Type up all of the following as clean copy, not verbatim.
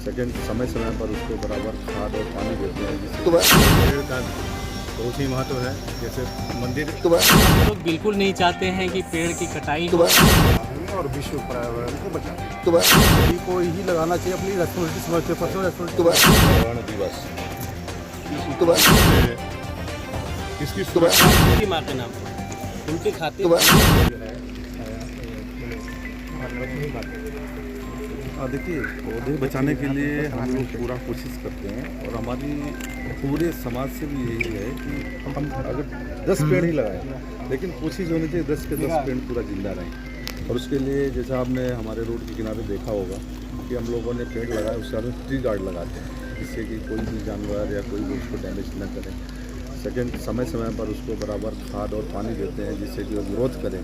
Second समय समय पर उसको बराबर खाद और पानी देते हैं, जिससे पेड़ का बहुत ही महत्व है। जैसे मंदिर लोग बिल्कुल नहीं चाहते हैं कि पेड़ की कटाई हो और विश्व पर्यावरण को बचाएं। सभी को ही लगाना चाहिए, अपनी रेस्पॉन्सिबिलिटी समझते पर्सनल रेस्पॉन्सिबिलिटी। पर्यावरण दिवस किसकी उनकी माँ के नाम पर, उनके खाते देखिए, पौधे बचाने के लिए हम लोग पूरा कोशिश करते हैं और हमारी पूरे समाज से भी यही है कि हम अगर 10 पेड़ ही लगाएं, लेकिन कोशिश होनी चाहिए 10 के 10 पेड़ पूरा जिंदा रहें। और उसके लिए जैसा आपने हमारे रोड के किनारे देखा होगा कि हम लोगों ने पेड़ लगाया, उसके बाद में ट्री गार्ड लगाते हैं, जिससे कि कोई भी जानवर या कोई भी उसको डैमेज न करे। सेकंड, समय समय पर उसको बराबर खाद और पानी देते हैं, जिससे कि वो ग्रोथ करें।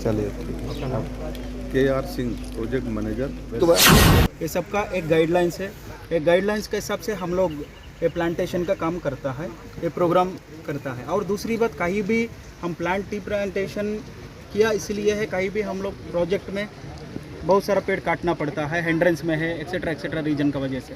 चलिए, KR सिंह, प्रोजेक्ट मैनेजर। ये सबका एक गाइडलाइंस है। एक गाइडलाइंस के हिसाब से हम लोग ये प्लांटेशन का काम करता है, ये प्रोग्राम करता है। और दूसरी बात, कहीं भी हम टी प्लांटेशन किया इसलिए है, कहीं भी हम लोग प्रोजेक्ट में बहुत सारा पेड़ काटना पड़ता है, हिंड्रेंस में है, एक्सेट्रा एक्सेट्रा रीजन का वजह से।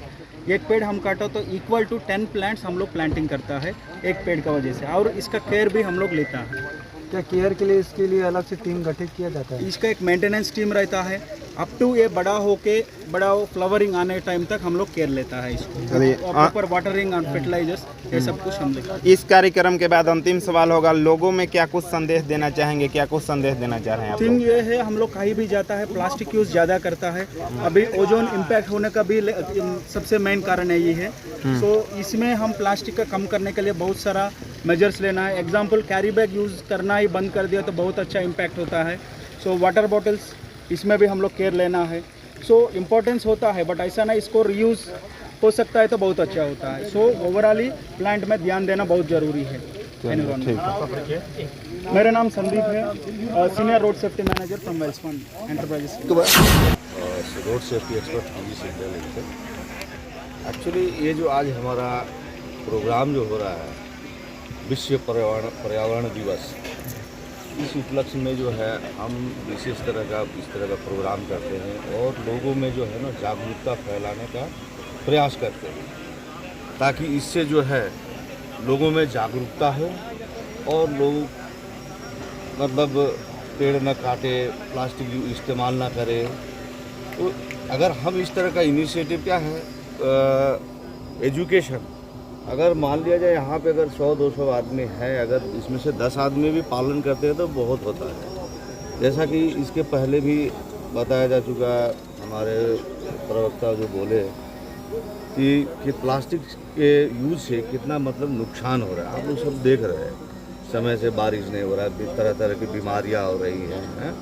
एक पेड़ हम काटो तो इक्वल टू 10 प्लांट्स हम लोग प्लांटिंग करता है एक पेड़ का वजह से, और इसका केयर भी हम लोग लेता है। क्या केयर के लिए इसके लिए अलग से टीम गठित किया जाता है? इसका एक मेंटेनेंस टीम रहता है, अप टू ये बड़ा फ्लावरिंग आने टाइम तक हम लोग केयर लेता है इसको, प्रॉपर वाटरिंग एंड फर्टिलाइजर्स, ये सब कुछ हम लोग। इस कार्यक्रम के बाद अंतिम सवाल होगा, लोगों में क्या कुछ संदेश देना चाहेंगे, क्या कुछ संदेश देना चाह रहे हैं आप लोग? थिंग ये है, हम लोग कहीं भी जाता है प्लास्टिक यूज़ ज़्यादा करता है। अभी ओजोन इम्पैक्ट होने का भी सबसे मेन कारण है ये है। सो इसमें हम प्लास्टिक का कम करने के लिए बहुत सारा मेजर्स लेना है। एग्जाम्पल, कैरी बैग यूज़ करना ही बंद कर दिया तो बहुत अच्छा इम्पैक्ट होता है। सो वाटर बॉटल्स, इसमें भी हम लोग केयर लेना है। सो इम्पोर्टेंस होता है, बट ऐसा नहीं इसको रीयूज़ हो सकता है तो बहुत अच्छा होता है। सो ओवरऑली प्लांट में ध्यान देना बहुत ज़रूरी है। मेरा नाम संदीप है, senior road safety manager from Welspun enterprises. Road safety expert PV single से। एक्चुअली ये जो आज हमारा प्रोग्राम जो हो रहा है, विश्व पर्यावरण दिवस, इस उपलक्ष्य में जो है हम विशेष इस तरह का प्रोग्राम करते हैं और लोगों में जो है ना जागरूकता फैलाने का प्रयास करते हैं, ताकि इससे जो है लोगों में जागरूकता हो और लोग मतलब पेड़ न काटे, प्लास्टिक इस्तेमाल ना करें। तो अगर हम इस तरह का इनिशिएटिव क्या है, एजुकेशन, अगर मान लिया जाए यहाँ पे अगर 100-200 आदमी है, अगर इसमें से 10 आदमी भी पालन करते हैं तो बहुत होता है। जैसा कि इसके पहले भी बताया जा चुका, हमारे प्रवक्ता जो बोले कि प्लास्टिक के यूज़ से कितना मतलब नुकसान हो रहा है, आप लोग सब देख रहे हैं। समय से बारिश नहीं हो रहा है, तरह तरह की बीमारियाँ हो रही हैं।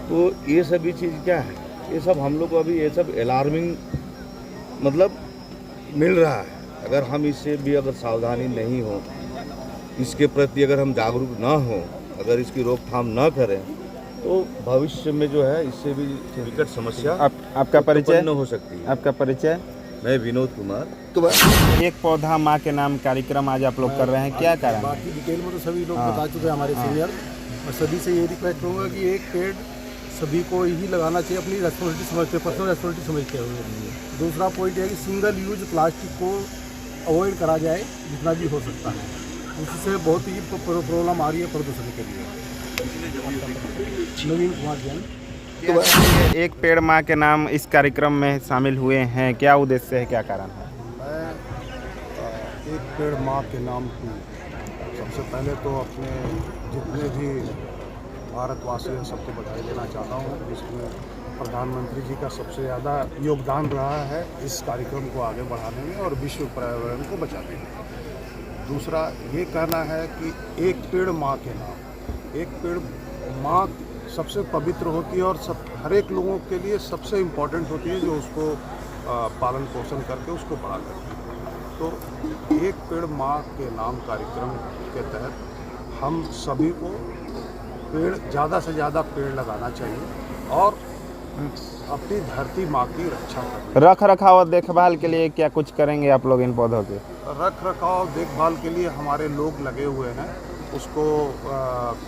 तो ये सभी चीज़ क्या है, ये सब हम लोग को अभी ये सब अलार्मिंग मतलब मिल रहा है। अगर हम इससे भी अगर सावधानी नहीं हो, इसके प्रति अगर हम जागरूक ना हो, अगर इसकी रोकथाम ना करें, तो भविष्य में जो है इससे भी विकट समस्या आपका परिचय हो सकती है। आपका परिचय? मैं विनोद कुमार। एक पौधा माँ के नाम कार्यक्रम आज आप लोग कर रहे हैं, क्या कारण? बाकी डिटेल में तो सभी लोग बता चुके हैं हमारे सीनियर, और सभी से ये रिक्वेस्ट करूँगा कि एक पेड़ सभी को ही लगाना चाहिए, अपनी रेस्पॉन्सिबिलिटी समझते, पर्सनल रेस्पॉन्सिबिलिटी समझते हुए। दूसरा पॉइंट है कि सिंगल यूज प्लास्टिक को अवॉइड करा जाए जितना भी हो सकता है, उससे बहुत ही प्रॉब्लम आ रही है प्रदूषण के लिए। नवीन कुमार जैन। तो एक पेड़ माँ के नाम इस कार्यक्रम में शामिल हुए हैं, क्या उद्देश्य है, क्या कारण है? मैं एक पेड़ माँ के नाम की सबसे पहले तो अपने जितने भी भारतवासी हैं सबको बधाई देना चाहता हूँ। इसमें प्रधानमंत्री जी का सबसे ज़्यादा योगदान रहा है इस कार्यक्रम को आगे बढ़ाने में और विश्व पर्यावरण को बचाने में। दूसरा ये कहना है कि एक पेड़ माँ के नाम, एक पेड़ माँ सबसे पवित्र होती है और हर एक लोगों के लिए सबसे इम्पोर्टेंट होती है, जो उसको पालन पोषण करके उसको बड़ा करती है। तो एक पेड़ माँ के नाम कार्यक्रम के तहत हम सभी को पेड़ ज़्यादा से ज़्यादा पेड़ लगाना चाहिए और अपनी धरती माँ की रक्षा करनी। रख रखाव और देखभाल के लिए क्या कुछ करेंगे आप लोग इन पौधों के? रख रखाव देखभाल के लिए हमारे लोग लगे हुए हैं, उसको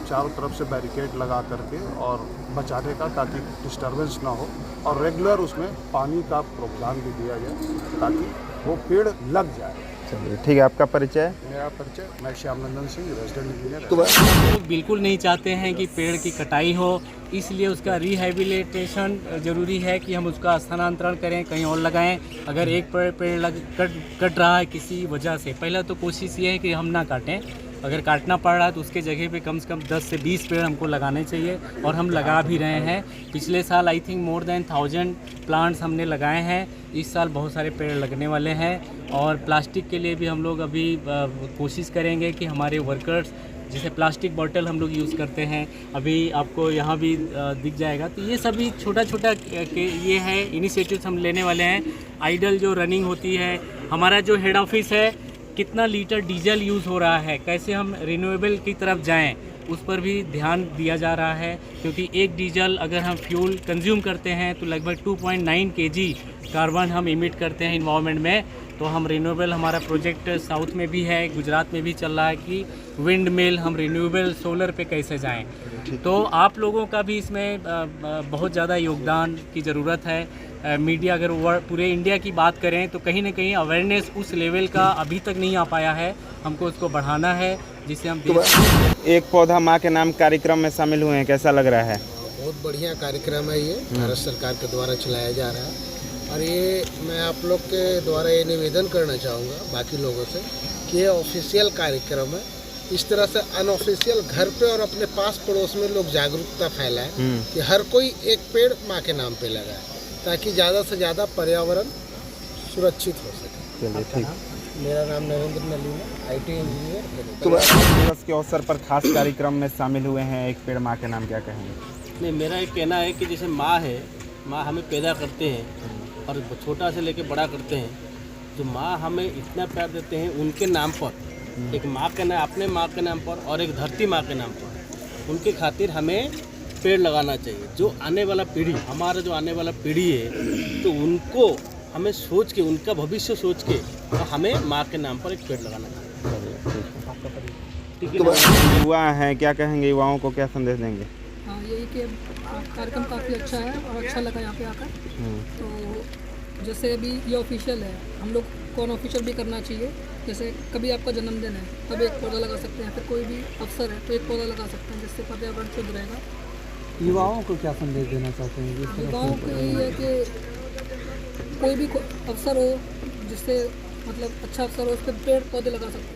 चारों तरफ से बैरिकेड लगा करके और बचाने का, ताकि डिस्टरबेंस ना हो, और रेगुलर उसमें पानी का प्रोग्राम भी दिया जाए ताकि वो पेड़ लग जाए। चलिए ठीक है, आपका परिचय? मेरा परिचय, मैं श्याम नंदन सिंह, रेजिडेंट इंजीनियर। हम लोग बिल्कुल नहीं चाहते हैं कि पेड़ की कटाई हो, इसलिए उसका रिहेबिलिटेशन ज़रूरी है कि हम उसका स्थानांतरण करें, कहीं और लगाएं। अगर एक पेड़ कट रहा है किसी वजह से, पहला तो कोशिश ये है कि हम ना काटें। अगर काटना पड़ रहा है तो उसके जगह पे कम से कम 10 से 20 पेड़ हमको लगाने चाहिए, और हम लगा भी रहे हैं। पिछले साल I think more than 1000 plants हमने लगाए हैं। इस साल बहुत सारे पेड़ लगने वाले हैं, और प्लास्टिक के लिए भी हम लोग अभी कोशिश करेंगे कि हमारे वर्कर्स, जैसे प्लास्टिक बॉटल हम लोग यूज़ करते हैं, अभी आपको यहाँ भी दिख जाएगा। तो ये सभी छोटा छोटा ये है इनिशिएटिव्स हम लेने वाले हैं। आइडल जो रनिंग होती है, हमारा जो हेड ऑफिस है, कितना लीटर डीजल यूज़ हो रहा है, कैसे हम रिन्यूएबल की तरफ जाएं, उस पर भी ध्यान दिया जा रहा है। क्योंकि एक डीजल अगर हम फ्यूल कंज्यूम करते हैं तो लगभग 2.9 kg कार्बन हम इमिट करते हैं इन्वायरमेंट में। तो हम रिन्यूएबल, हमारा प्रोजेक्ट साउथ में भी है, गुजरात में भी चल रहा है कि विंड मिल, हम रिन्यूएबल सोलर पे कैसे जाएं। तो आप लोगों का भी इसमें बहुत ज़्यादा योगदान की ज़रूरत है। मीडिया, अगर पूरे इंडिया की बात करें तो कहीं ना कहीं अवेयरनेस उस लेवल का अभी तक नहीं आ पाया है, हमको उसको बढ़ाना है, जिससे हम एक पौधा माँ के नाम कार्यक्रम में शामिल हुए हैं, कैसा लग रहा है? बहुत बढ़िया कार्यक्रम है ये, भारत सरकार के द्वारा चलाया जा रहा है। और ये मैं आप लोग के द्वारा ये निवेदन करना चाहूँगा बाकी लोगों से कि ये ऑफिशियल कार्यक्रम है। इस तरह से अनऑफिशियल घर पे और अपने पास पड़ोस में लोग जागरूकता फैलाएं कि हर कोई एक पेड़ माँ के नाम पे लगाए, ताकि ज़्यादा से ज़्यादा पर्यावरण सुरक्षित हो सके। चलिए ठीक। मेरा नाम नरेंद्र नलीन है, IT इंजीनियर। दिवस के अवसर पर खास कार्यक्रम में शामिल हुए हैं, एक पेड़ माँ के नाम, क्या कहेंगे? नहीं, मेरा एक कहना है कि जैसे माँ है, माँ हमें पैदा करते हैं और छोटा से लेके बड़ा करते हैं। जो माँ हमें इतना प्यार देते हैं, उनके नाम पर, एक माँ के नाम, अपने माँ के नाम पर और एक धरती माँ के नाम पर, उनके खातिर हमें पेड़ लगाना चाहिए। जो आने वाला पीढ़ी, हमारा जो आने वाला पीढ़ी है, तो उनको हमें सोच के, उनका भविष्य सोच के, तो हमें माँ के नाम पर एक पेड़ लगाना चाहिए। ठीक है। युवा हैं, क्या कहेंगे, युवाओं को क्या संदेश देंगे? हाँ, यही कि कार्यक्रम काफ़ी अच्छा है और अच्छा लगा यहाँ पे आकर। तो जैसे अभी ये ऑफिशियल है, हम लोग को अनऑफिशियल भी करना चाहिए। जैसे कभी आपका जन्मदिन है, तब एक पौधा लगा सकते हैं, फिर कोई भी अवसर है तो एक पौधा लगा सकते हैं, जिससे पर्यावरण शुद्ध रहेगा। युवाओं को क्या संदेश देना चाहते हैं? युवाओं को यही है कि कोई भी अवसर हो, जिससे मतलब अच्छा अवसर हो, उस पर पेड़ पौधे लगा सकते हैं।